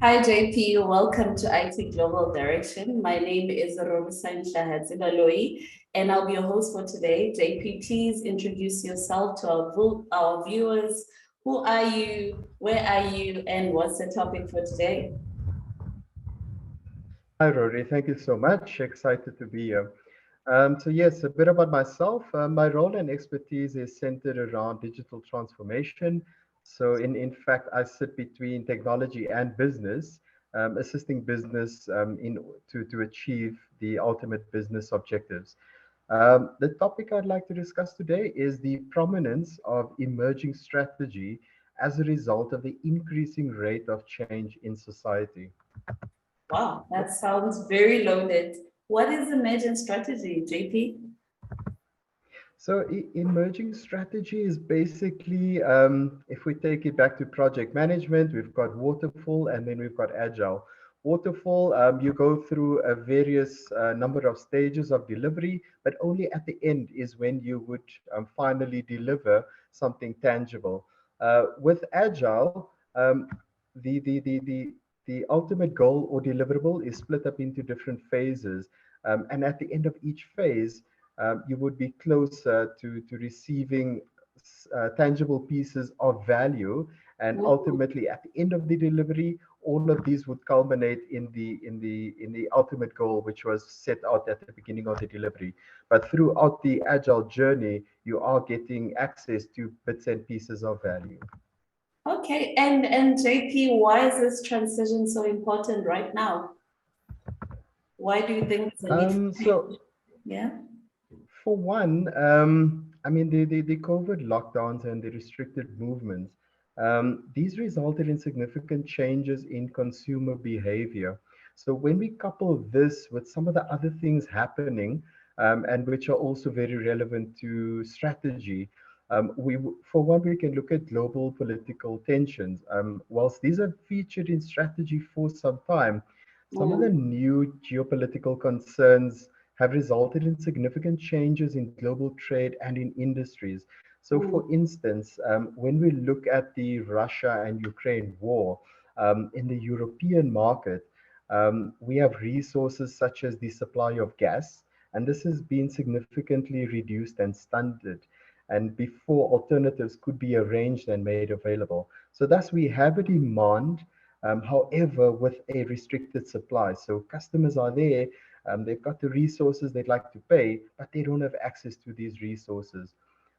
Hi, JP. Welcome to IT Global Direction. My name is Rorisang Hlahatsi-Baloyi, and I'll be your host for today. JP, please introduce yourself to our viewers. Who are you? Where are you? And what's the topic for today? Hi, Rory. Thank you so much. Excited to be here. So yes, a bit about myself. My role and expertise is centered around digital transformation. So in fact, I sit between technology and business, assisting business to achieve the ultimate business objectives. The topic I'd like to discuss today is the prominence of emerging strategy as a result of the increasing rate of change in society. Wow, that sounds very loaded. What is the emergent strategy, JP? So emerging strategy is basically, if we take it back to project management, we've got waterfall and then we've got agile. Waterfall, you go through a various number of stages of delivery, but only at the end is when you would finally deliver something tangible. With agile, the ultimate goal or deliverable is split up into different phases. And at the end of each phase, you would be closer to receiving tangible pieces of value, and ultimately at the end of the delivery all of these would culminate in the ultimate goal, which was set out at the beginning of the delivery. But throughout the agile journey you are getting access to bits and pieces of value. Okay, and JP, why is this transition so important right now? Why do you think it's a need for So change? Yeah. for one, I mean, the COVID lockdowns and the restricted movements, these resulted in significant changes in consumer behavior. So when we couple this with some of the other things happening, and which are also very relevant to strategy, for one, we can look at global political tensions. Whilst these are featured in strategy for some time, some of the Mm. new geopolitical concerns have resulted in significant changes in global trade and in industries. So, for Mm. instance, when we look at the Russia and Ukraine war, in the European market, we have resources such as the supply of gas, and this has been significantly reduced and stunted. And before alternatives could be arranged and made available. So, thus, we have a demand, however, with a restricted supply. So, customers are there, they've got the resources they'd like to pay, but they don't have access to these resources.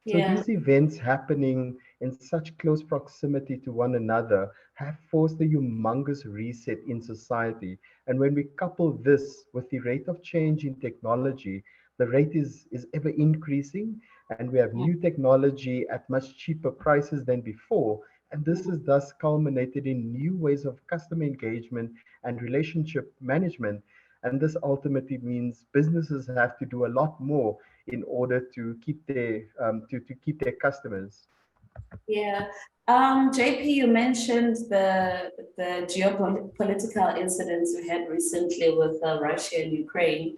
So Yeah. these events happening in such close proximity to one another have forced a humongous reset in society. And when we couple this with the rate of change in technology, the rate is ever increasing, and we have new technology at much cheaper prices than before. And this is thus culminated in new ways of customer engagement and relationship management, and this ultimately means businesses have to do a lot more in order to keep to keep their customers. Yeah. JP, you mentioned the geopolitical incidents we had recently with Russia and Ukraine.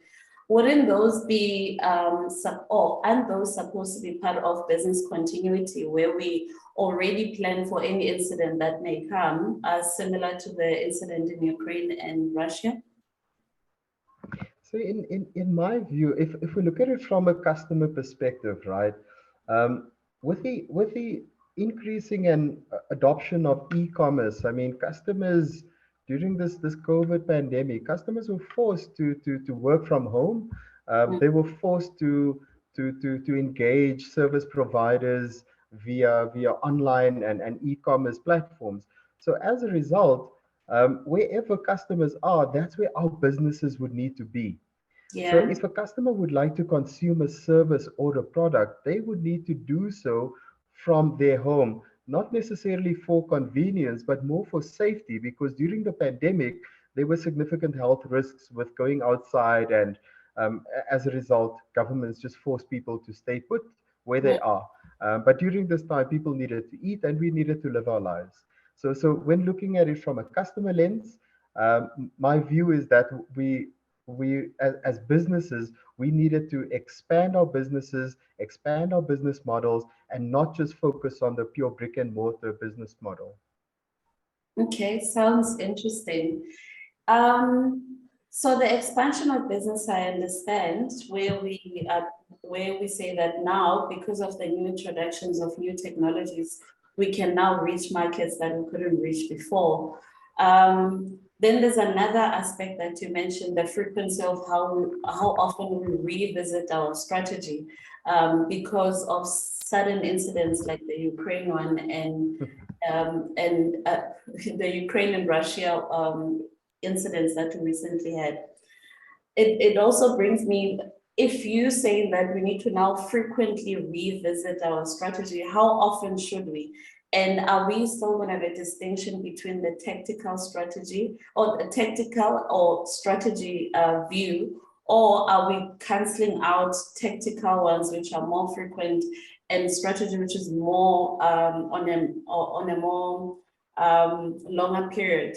Wouldn't those be or aren't those supposed to be part of business continuity where we already plan for any incident that may come, similar to the incident in Ukraine and Russia? So in my view, if we look at it from a customer perspective, right, with the increasing and adoption of e-commerce, I mean, customers during this COVID pandemic, customers were forced to work from home. They were forced to engage service providers via online and e-commerce platforms. So as a result, wherever customers are, that's where our businesses would need to be. So Yeah. if a customer would like to consume a service or a product, they would need to do so from their home, not necessarily for convenience, but more for safety, because during the pandemic, there were significant health risks with going outside. And as a result, governments just forced people to stay put where they are. But during this time, people needed to eat and we needed to live our lives. So when looking at it from a customer lens, my view is that as businesses, we needed to expand our businesses, expand our business models, and not just focus on the pure brick and mortar business model. Okay, sounds interesting. So the expansion of business, I understand, where we say that now, because of the new introductions of new technologies, we can now reach markets that we couldn't reach before. Then there's another aspect that you mentioned, the frequency of how often we revisit our strategy, because of sudden incidents like the Ukraine one and the Ukraine and Russia incidents that we recently had. It also brings me, if you say that we need to now frequently revisit our strategy, how often should we? And are we still going to have a distinction between the tactical strategy or the tactical or strategy view, or are we canceling out tactical ones which are more frequent and strategy which is more on a more longer period?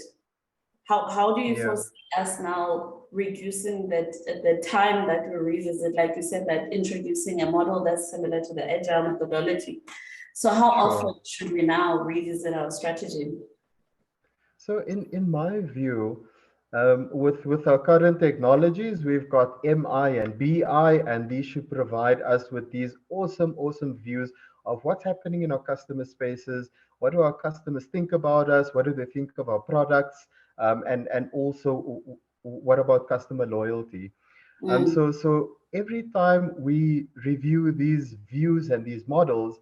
How do you Yeah, foresee us now reducing the time that we revisit, like you said, that introducing a model that's similar to the agile methodology? So how often sure. should we now revisit our strategy? So in my view, with our current technologies, we've got MI and BI, and these should provide us with these awesome views of what's happening in our customer spaces. What do our customers think about us? What do they think of our products? And also, what about customer loyalty? Mm, So every time we review these views and these models,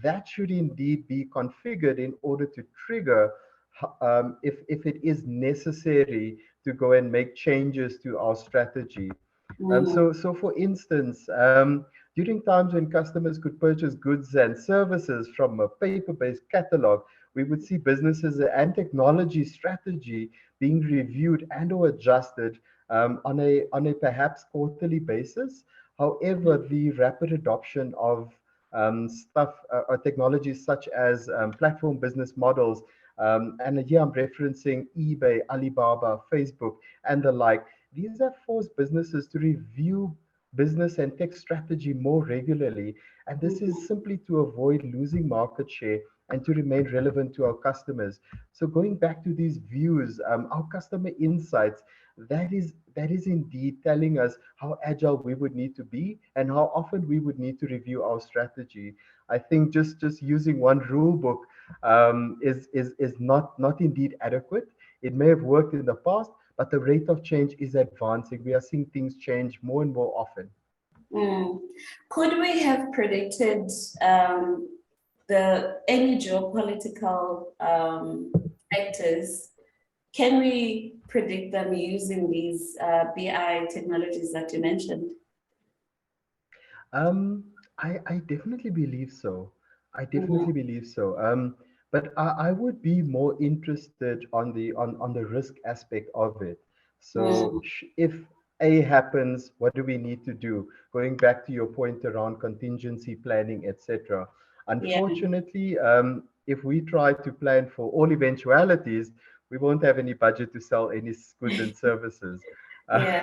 that should indeed be configured in order to trigger if it is necessary to go and make changes to our strategy. mm, So for instance, during times when customers could purchase goods and services from a paper-based catalog, we would see businesses and technology strategy being reviewed and or adjusted on a perhaps quarterly basis. However, the rapid adoption of stuff or technologies such as platform business models, and here I'm referencing eBay, Alibaba, Facebook, and the like. These have forced businesses to review business and tech strategy more regularly, and this is mm, simply to avoid losing market share and to remain relevant to our customers. So going back to these views, our customer insights, that is indeed telling us how agile we would need to be and how often we would need to review our strategy. I think just using one rule book is not indeed adequate. It may have worked in the past, but the rate of change is advancing. We are seeing things change more and more often. mm. Could we have predicted um, the any geopolitical factors? Can we predict them using these BI technologies that you mentioned? I definitely believe so. I definitely Mm, believe so. But I would be more interested on the risk aspect of it. So mm, if A happens, what do we need to do? Going back to your point around contingency planning, etc. yeah, Unfortunately, if we try to plan for all eventualities, we won't have any budget to sell any goods and services. yeah,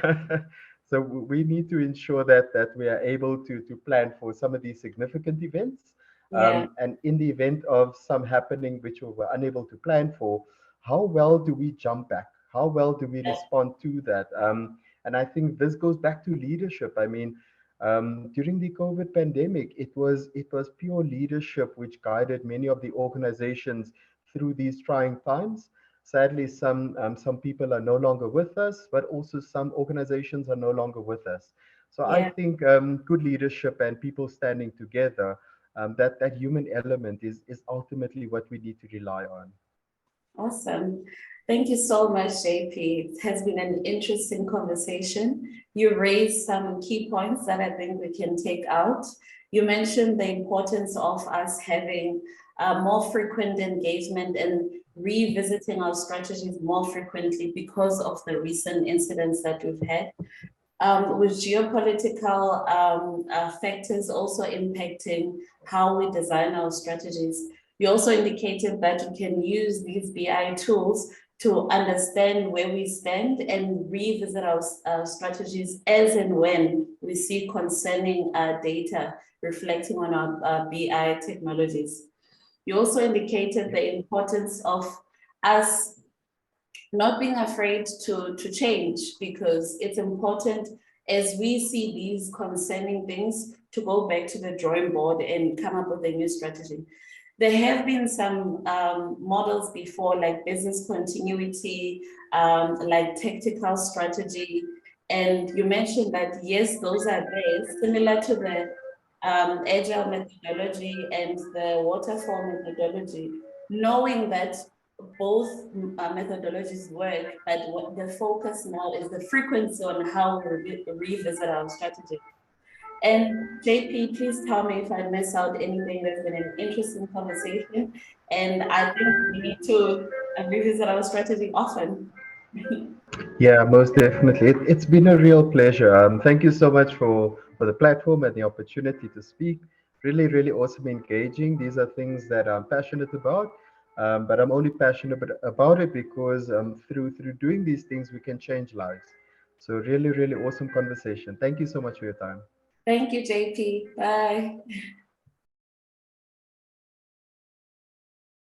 So we need to ensure that we are able to plan for some of these significant events. yeah, And in the event of some happening which we were unable to plan for, how well do we jump back? How well do we respond to that? And I think this goes back to leadership. I mean, during the COVID pandemic, it was pure leadership which guided many of the organizations through these trying times. Sadly, some people are no longer with us, but also some organizations are no longer with us. So I yeah. think good leadership and people standing together, that human element is ultimately what we need to rely on. Awesome. Thank you so much, JP. It has been an interesting conversation. You raised some key points that I think we can take out. You mentioned the importance of us having more frequent engagement and revisiting our strategies more frequently because of the recent incidents that we've had. With geopolitical factors also impacting how we design our strategies. You also indicated that we can use these BI tools to understand where we stand and revisit our strategies as and when we see concerning data reflecting on our BI technologies. You also indicated Yep. the importance of us not being afraid to change, because it's important as we see these concerning things to go back to the drawing board and come up with a new strategy. There have been some models before, like business continuity, like tactical strategy. And you mentioned that, yes, those are there, similar to the agile methodology and the waterfall methodology, knowing that both methodologies work, but what the focus now is the frequency on how we revisit our strategy. And JP, please tell me if I miss out anything. That's been an interesting conversation. And I think we need to revisit our strategy often. Yeah, most definitely. It's been a real pleasure. Thank you so much for the platform and the opportunity to speak. Really, really awesome, engaging. These are things that I'm passionate about, but I'm only passionate about it because through doing these things, we can change lives. So really, really awesome conversation. Thank you so much for your time. Thank you, JP. Bye.